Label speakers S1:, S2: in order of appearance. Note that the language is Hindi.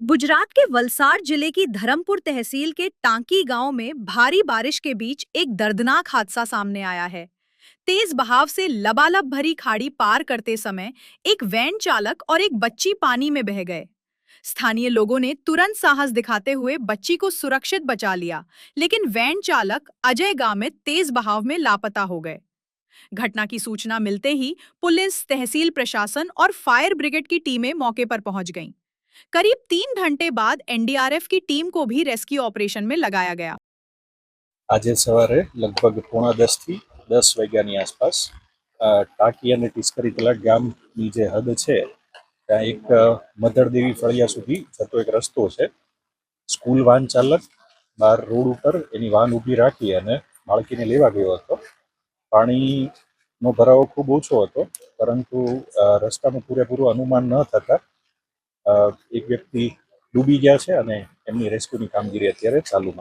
S1: गुजरात के वलसाड जिले की धरमपुर तहसील के टांकी गांव में भारी बारिश के बीच एक दर्दनाक हादसा सामने आया है। तेज बहाव से लबालब भरी खाड़ी पार करते समय एक वैन चालक और एक बच्ची पानी में बह गए। स्थानीय लोगों ने तुरंत साहस दिखाते हुए बच्ची को सुरक्षित बचा लिया, लेकिन वैन चालक अजय गामित तेज बहाव में लापता हो गए। घटना की सूचना मिलते ही पुलिस, तहसील प्रशासन और फायर ब्रिगेड की टीमें मौके पर पहुंच गईं। करीब 3 घंटे बाद एनडीआरएफ की टीम को भी रेस्क्यू ऑपरेशन में लगाया गया।
S2: આજે સવારે લગભગ 9:30 થી 10 વાગ્યાની આસપાસ ટાંકી અને ટીસ્કરી તલાટ ગામની જે હદ છે ત્યાં એક મધરદેવી ફળિયા સુધી જતો એક રસ્તો છે. સ્કૂલ વાન ચાલક બહાર રોડ ઉપર એની વાન ઊભી રાખી અને બાળકીને લેવા ગયો હતો. પાણીનો ભરાવો ખૂબ ઓછો હતો, પરંતુ રસ્તાનું પૂરેપૂરું અનુમાન ન થતાં એક વ્યક્તિ ડૂબી ગયા છે અને એમની રેસ્ક્યુની કામગીરી અત્યારે ચાલુમાં છે.